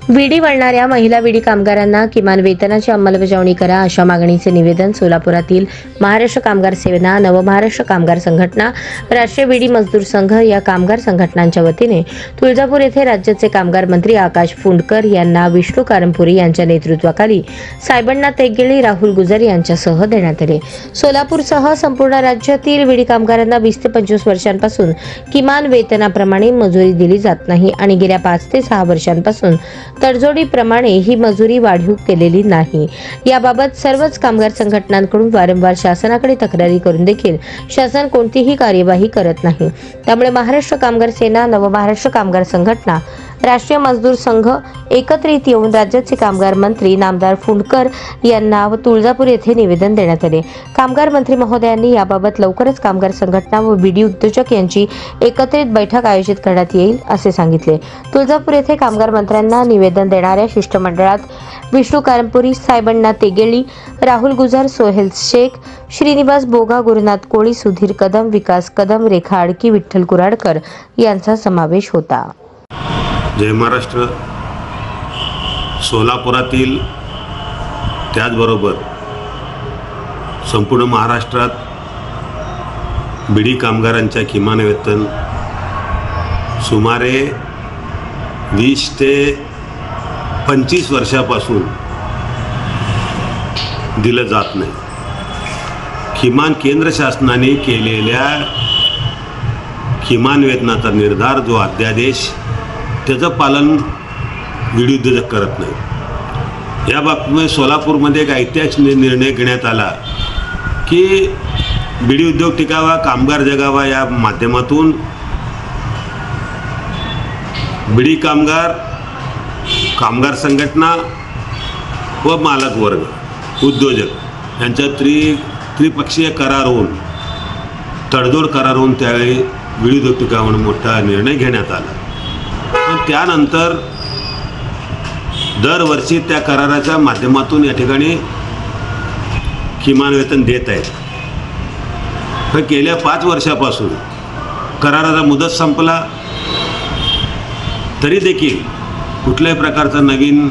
विडी वळणाऱ्या महिला विडी कामगारांना किमान वेतनाची अंमलबजावणी करा अशा मागणीचे निवेदन सोलापुरातील महाराष्ट्र कामगार सेना, नवमहाराष्ट्र कामगार संघटना, राष्ट्रीय विडी मजदूर संघ या कामगार संघटनांच्या वतीने तुळजापूर येथे राज्याचे कामगार मंत्री आकाश फुंडकर यांना विष्णू कारंपुरी यांच्या नेतृत्वाखाली साहेबांना तेगेळी, राहुल गुजर यांच्यासह देण्यात आले। सोलापूरसह संपूर्ण राज्यातील विडी कामगारांना 20 ते 25 वर्षांपासून किमान वेतनाप्रमाणे मजुरी दिली जात नाही आणि गेल्या 5 ते 6 वर्षांपासून तडजोडीप्रमाणे ही मजुरी वाढीव केलेली नाही। याबाबत सर्वच कामगार संघटनांकडून वारंवार शासनाकडे तक्रारी करून देखील शासन कोणतीही कार्यवाही करत नाही। त्यामुळे महाराष्ट्र कामगार सेना, नवमहाराष्ट्र कामगार संघटना, राष्ट्रीय मजदूर संघ एकत्रित येऊन राज्याचे कामगार मंत्री नामदार फुंडकर यांना तुळजापूर येथे निवेदन देण्यात आले। कामगार मंत्री महोदयांनी याबाबत लवकरच कामगार संघटना व विडी उद्योजक यांची एकत्रित बैठक आयोजित करण्यात येईल असे सांगितले। तुळजापूर येथे कामगार मंत्र्यांना निवेदन देणाऱ्या शिष्टमंडळात विष्णू कारंपुरी, साहेबांना तेगेळी, राहुल गुजर, सोहेल शेख, श्रीनिवास बोगा, गुरुनाथ कोळी, सुधीर कदम, विकास कदम, रेखा आडकी, विठ्ठल कुराडकर यांचा समावेश होता। जय महाराष्ट्र। सोलापुरातील त्याचबरोबर संपूर्ण महाराष्ट्रात बिडी कामगारांच्या किमान वेतन सुमारे 20 ते 25 वर्षापासून दिलं जात नाही। किमान केंद्र शासनाने केलेल्या किमान वेतनाचा निर्धार जो अध्यादेश त्याचं पालन विडी उद्योजक करत नाही। या बाबतीमध्ये सोलापूरमध्ये एक ऐतिहासिक निर्णय घेण्यात आला की बिडी उद्योग टिकावा, कामगार जगावा या माध्यमातून बिडी कामगार, कामगार संघटना व मालक वर्ग, उद्योजक यांच्या त्रिपक्षीय करार होऊन, तडजोड करार होऊन त्यावेळी बिडी उद्योग टिकावा म्हणून मोठा निर्णय घेण्यात आला। पण त्यानंतर दरवर्षी त्या कराराच्या माध्यमातून या ठिकाणी किमान वेतन देत आहेत। तर गेल्या 5 वर्षापासून कराराचा मुदत संपला तरी देखील कुठल्याही प्रकारचा नवीन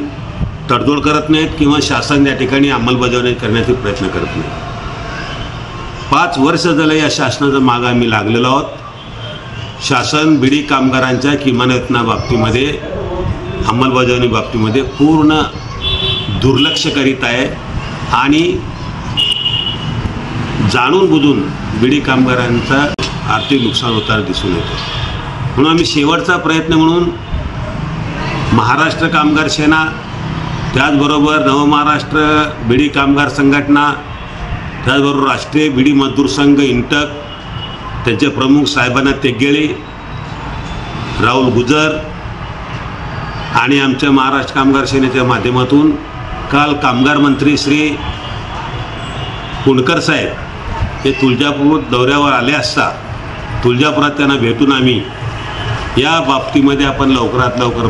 तडजोड करत नाहीत किंवा शासन या ठिकाणी अंमलबजावणी करण्याचा प्रयत्न करत नाही। 5 वर्ष झाले या शासनाच्या मागे आम्ही लागलेलो आहोत। शासन बिडी कामगारांच्या किमान वेतना बाबतीमध्ये, अंमलबजावणी बाबतीमध्ये पूर्ण दुर्लक्ष करीत आहे आणि जाणून बुजून बिडी कामगारांचा आर्थिक नुकसान होताना दिसून येते। म्हणून आम्ही शेवटचा प्रयत्न म्हणून महाराष्ट्र कामगार सेना, त्याचबरोबर नवमहाराष्ट्र बिडी कामगार संघटना, त्याचबरोबर राष्ट्रीय बिडी मजदूर संघ इंटक, त्यांचे प्रमुख साहेबांना तेगेळी, राहुल गुजर आणि आमच्या महाराष्ट्र कामगार सेनेच्या माध्यमातून काल कामगार मंत्री श्री फुंडकर साहेब हे तुळजापूर दौऱ्यावर आले असता तुळजापुरात त्यांना भेटून आम्ही या बाबतीमध्ये आपण लवकरात लवकर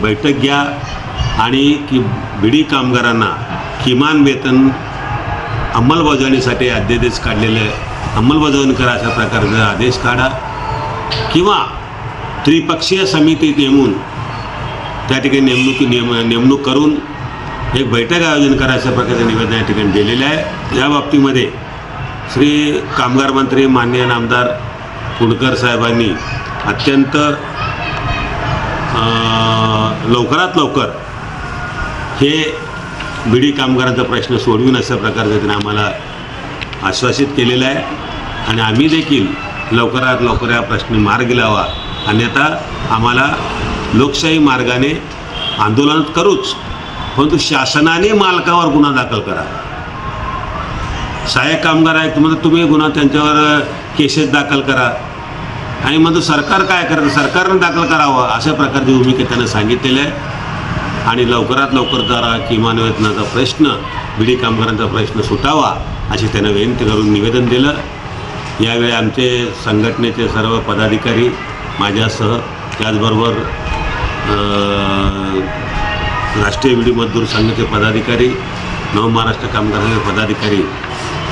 बैठक घ्या आणि की बिडी कामगारांना किमान वेतन अंमलबजावणीसाठी अध्यादेश काढलेले अंमलबजावणी करा अशा प्रकारचा आदेश काढा किंवा त्रिपक्षीय समिती नेमून त्या ठिकाणी नेमणूक करून एक बैठक आयोजन करा अशा प्रकारचं निवेदन या ठिकाणी दिलेलं आहे। या बाबतीमध्ये श्री कामगार मंत्री माननीय नामदार फुंडकर साहेबांनी अत्यंत लवकरात लवकर हे बिडी कामगारांचा प्रश्न सोडवून अशा प्रकारचं त्यांनी आम्हाला आश्वासित केलेलं आहे आणि आम्ही देखील लवकरात लवकर या प्रश्नी मार्गी लावा, अन्यथा आम्हाला लोकशाही मार्गाने आंदोलन करूच, परंतु शासनाने मालकावर गुन्हा दाखल करा। सहाय्यक कामगार आहेत म्हणजे तुम्ही गुन्हा त्यांच्यावर केसेस दाखल करा आणि म्हणजे सरकार काय करतं, सरकारनं दाखल करावं अशा प्रकारची भूमिका त्यांना सांगितलेली आहे आणि लवकरात लवकर जरा किमान वेतनाचा प्रश्न, बिडी कामगारांचा प्रश्न सुटावा अशी त्यांना विनंती करून निवेदन दिलं। यावेळी आमचे संघटनेचे सर्व पदाधिकारी माझ्यासह, त्याचबरोबर राष्ट्रीय बिडी मजदूर संघाचे पदाधिकारी, नवमहाराष्ट्र कामगारांचे पदाधिकारी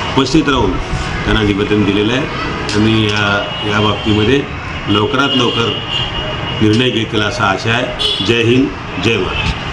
उपस्थित राहून त्यांना निवेदन दिलेलं आहे आणि या बाबतीमध्ये लवकरात लवकर निर्णय घेतील असा आशा आहे. जय हिंद, जय महाराष्ट्र.